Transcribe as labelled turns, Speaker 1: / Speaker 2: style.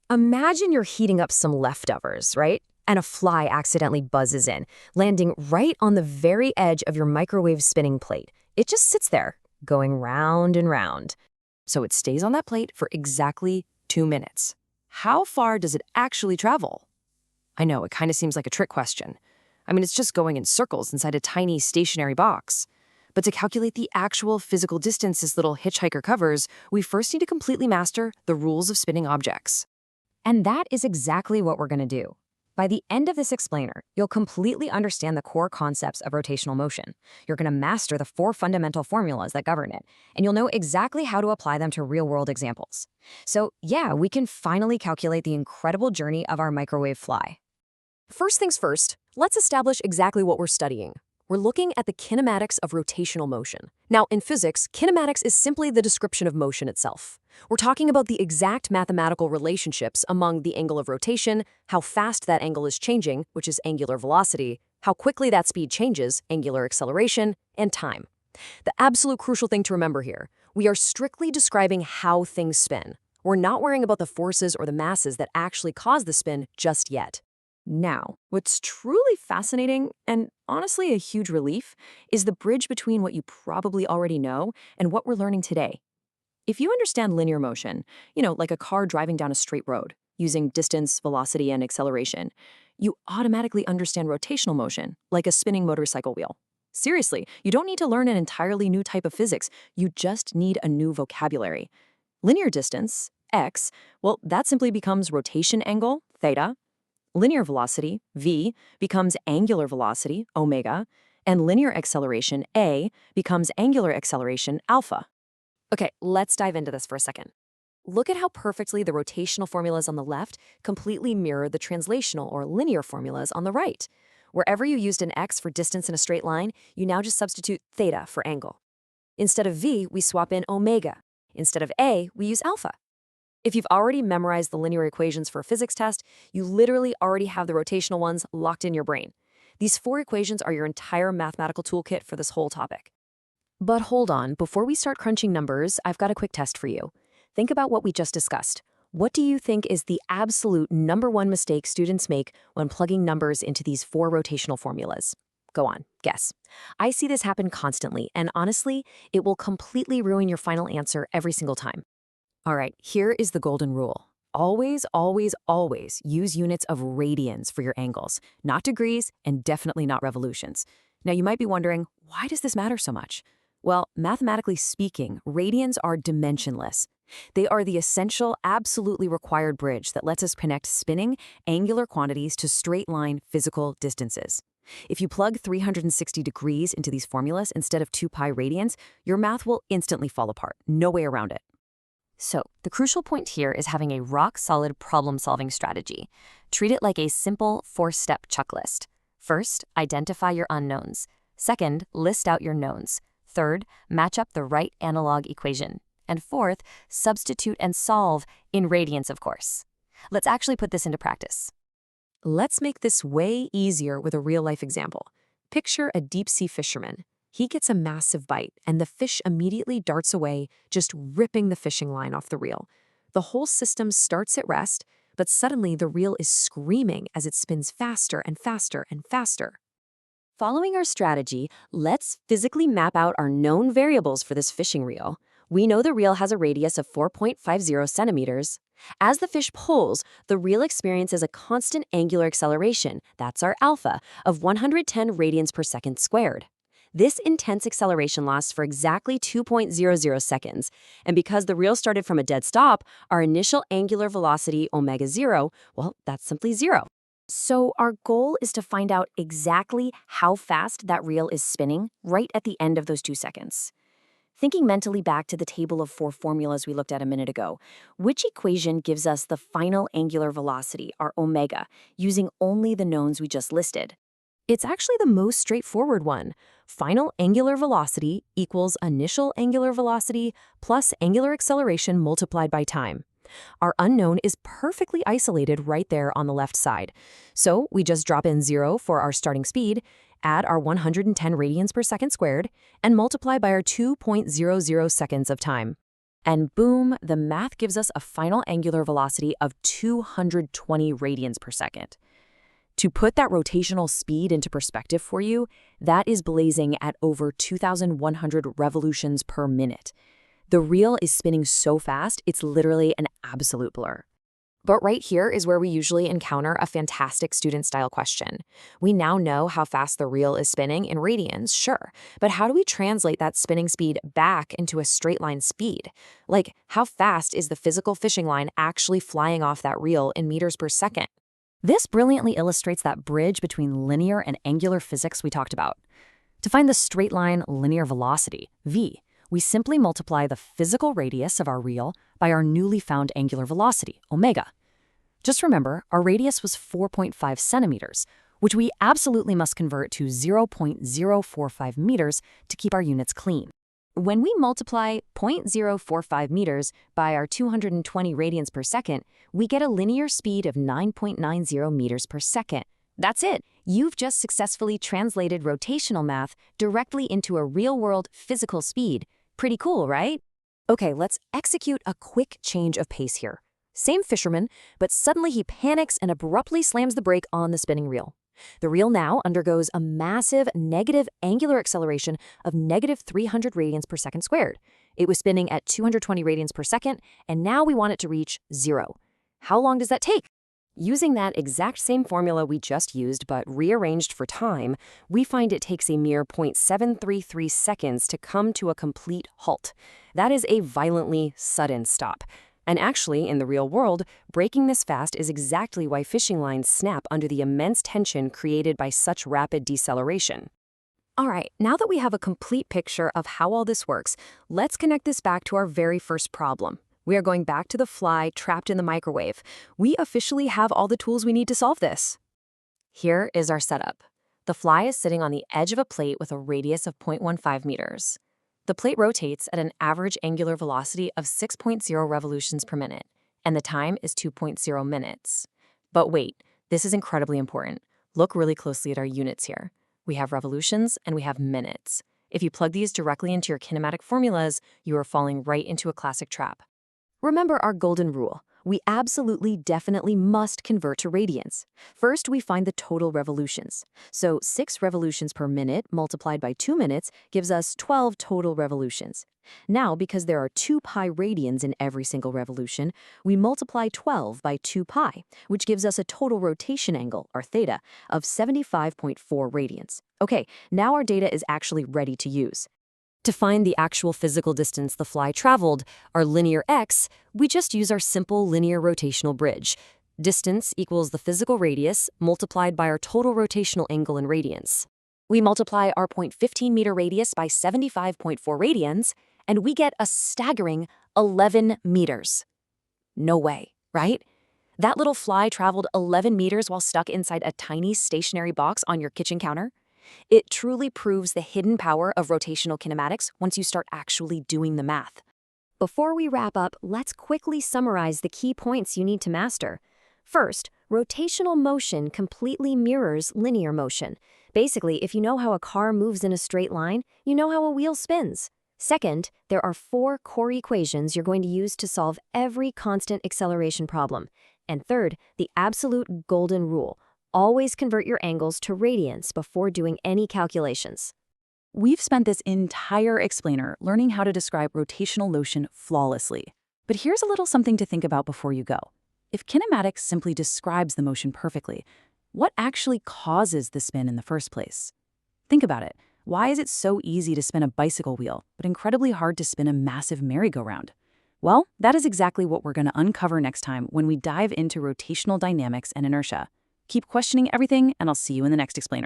Speaker 1: Imagine you're heating up some leftovers, right? And a fly accidentally buzzes in, landing right on the very edge of your microwave spinning plate. It just sits there, going round and round. So it stays on that plate for exactly 2 minutes. How far does it actually travel? I know, it kind of seems like a trick question. I mean, it's just going in circles inside a tiny stationary box. But to calculate the actual physical distance this little hitchhiker covers, we first need to completely master the rules of spinning objects. And that is exactly what we're going to do. By the end of this explainer, you'll completely understand the core concepts of rotational motion. You're going to master the 4 fundamental formulas that govern it, and you'll know exactly how to apply them to real-world examples. So yeah, we can finally calculate the incredible journey of our microwave fly.
Speaker 2: First things first, let's establish exactly what we're studying. We're looking at the kinematics of rotational motion. Now, in physics, kinematics is simply the description of motion itself. We're talking about the exact mathematical relationships among the angle of rotation, how fast that angle is changing, which is angular velocity, how quickly that speed changes, angular acceleration, and time. The absolute crucial thing to remember here, we are strictly describing how things spin. We're not worrying about the forces or the masses that actually cause the spin just yet. Now, what's truly fascinating, and honestly a huge relief, is the bridge between what you probably already know and what we're learning today. If you understand linear motion, like a car driving down a straight road, using distance, velocity, and acceleration, you automatically understand rotational motion, like a spinning motorcycle wheel. Seriously, you don't need to learn an entirely new type of physics, you just need a new vocabulary. Linear distance, x, well, that simply becomes rotation angle, theta. Linear velocity, v, becomes angular velocity, omega, and linear acceleration, a, becomes angular acceleration, alpha. Okay, let's dive into this for a second. Look at how perfectly the rotational formulas on the left completely mirror the translational or linear formulas on the right. Wherever you used an x for distance in a straight line, you now just substitute theta for angle. Instead of v, we swap in omega. Instead of a, we use alpha. If you've already memorized the linear equations for a physics test, you literally already have the rotational ones locked in your brain. These 4 equations are your entire mathematical toolkit for this whole topic. But hold on, before we start crunching numbers, I've got a quick test for you. Think about what we just discussed. What do you think is the absolute #1 mistake students make when plugging numbers into these 4 rotational formulas? Go on, guess. I see this happen constantly, and honestly, it will completely ruin your final answer every single time. All right, here is the golden rule. Always, always, always use units of radians for your angles, not degrees and definitely not revolutions. Now you might be wondering, why does this matter so much? Well, mathematically speaking, radians are dimensionless. They are the essential, absolutely required bridge that lets us connect spinning, angular quantities to straight-line physical distances. If you plug 360 degrees into these formulas instead of 2 pi radians, your math will instantly fall apart. No way around it. So, the crucial point here is having a rock-solid problem-solving strategy. Treat it like a simple 4-step checklist. First, identify your unknowns. Second, list out your knowns. Third, match up the right analog equation. And fourth, substitute and solve in radians, of course. Let's actually put this into practice. Let's make this way easier with a real-life example. Picture a deep-sea fisherman. He gets a massive bite, and the fish immediately darts away, just ripping the fishing line off the reel. The whole system starts at rest, but suddenly the reel is screaming as it spins faster and faster and faster. Following our strategy, let's physically map out our known variables for this fishing reel. We know the reel has a radius of 4.50 centimeters. As the fish pulls, the reel experiences a constant angular acceleration, that's our alpha, of 110 radians per second squared. This intense acceleration lasts for exactly 2.00 seconds, and because the reel started from a dead stop, our initial angular velocity, omega 0, well, that's simply 0. So our goal is to find out exactly how fast that reel is spinning right at the end of those 2 seconds. Thinking mentally back to the table of 4 formulas we looked at a minute ago, which equation gives us the final angular velocity, our omega, using only the knowns we just listed? It's actually the most straightforward one. Final angular velocity equals initial angular velocity plus angular acceleration multiplied by time. Our unknown is perfectly isolated right there on the left side. So we just drop in 0 for our starting speed, add our 110 radians per second squared, and multiply by our 2.00 seconds of time. And boom, the math gives us a final angular velocity of 220 radians per second. To put that rotational speed into perspective for you, that is blazing at over 2,100 revolutions per minute. The reel is spinning so fast, it's literally an absolute blur. But right here is where we usually encounter a fantastic student-style question. We now know how fast the reel is spinning in radians, sure, but how do we translate that spinning speed back into a straight-line speed? Like, how fast is the physical fishing line actually flying off that reel in meters per second? This brilliantly illustrates that bridge between linear and angular physics we talked about. To find the straight-line linear velocity, v, we simply multiply the physical radius of our reel by our newly found angular velocity, omega. Just remember, our radius was 4.5 centimeters, which we absolutely must convert to 0.045 meters to keep our units clean. When we multiply 0.045 meters by our 220 radians per second, we get a linear speed of 9.90 meters per second. That's it. You've just successfully translated rotational math directly into a real-world physical speed. Pretty cool, right? Okay, let's execute a quick change of pace here. Same fisherman, but suddenly he panics and abruptly slams the brake on the spinning reel. The reel now undergoes a massive negative angular acceleration of negative 300 radians per second squared. It was spinning at 220 radians per second, and now we want it to reach 0. How long does that take? Using that exact same formula we just used but rearranged for time, we find it takes a mere 0.733 seconds to come to a complete halt. That is a violently sudden stop. And actually, in the real world, braking this fast is exactly why fishing lines snap under the immense tension created by such rapid deceleration. All right, now that we have a complete picture of how all this works, let's connect this back to our very first problem. We are going back to the fly trapped in the microwave. We officially have all the tools we need to solve this. Here is our setup. The fly is sitting on the edge of a plate with a radius of 0.15 meters. The plate rotates at an average angular velocity of 6.0 revolutions per minute, and the time is 2.0 minutes. But wait, this is incredibly important. Look really closely at our units here. We have revolutions and we have minutes. If you plug these directly into your kinematic formulas, you are falling right into a classic trap. Remember our golden rule. We absolutely, definitely must convert to radians. First, we find the total revolutions. So 6 revolutions per minute multiplied by 2 minutes gives us 12 total revolutions. Now, because there are 2 pi radians in every single revolution, we multiply 12 by 2 pi, which gives us a total rotation angle, or theta, of 75.4 radians. Okay, now our data is actually ready to use. To find the actual physical distance the fly traveled, our linear x, we just use our simple linear rotational bridge. Distance equals the physical radius multiplied by our total rotational angle in radians. We multiply our 0.15 meter radius by 75.4 radians, and we get a staggering 11 meters. No way, right? That little fly traveled 11 meters while stuck inside a tiny stationary box on your kitchen counter. It truly proves the hidden power of rotational kinematics once you start actually doing the math. Before we wrap up, let's quickly summarize the key points you need to master. First, rotational motion completely mirrors linear motion. Basically, if you know how a car moves in a straight line, you know how a wheel spins. Second, there are 4 core equations you're going to use to solve every constant acceleration problem. And third, the absolute golden rule. Always convert your angles to radians before doing any calculations.
Speaker 3: We've spent this entire explainer learning how to describe rotational motion flawlessly. But here's a little something to think about before you go. If kinematics simply describes the motion perfectly, what actually causes the spin in the first place? Think about it. Why is it so easy to spin a bicycle wheel, but incredibly hard to spin a massive merry-go-round? Well, that is exactly what we're going to uncover next time when we dive into rotational dynamics and inertia. Keep questioning everything, and I'll see you in the next explainer.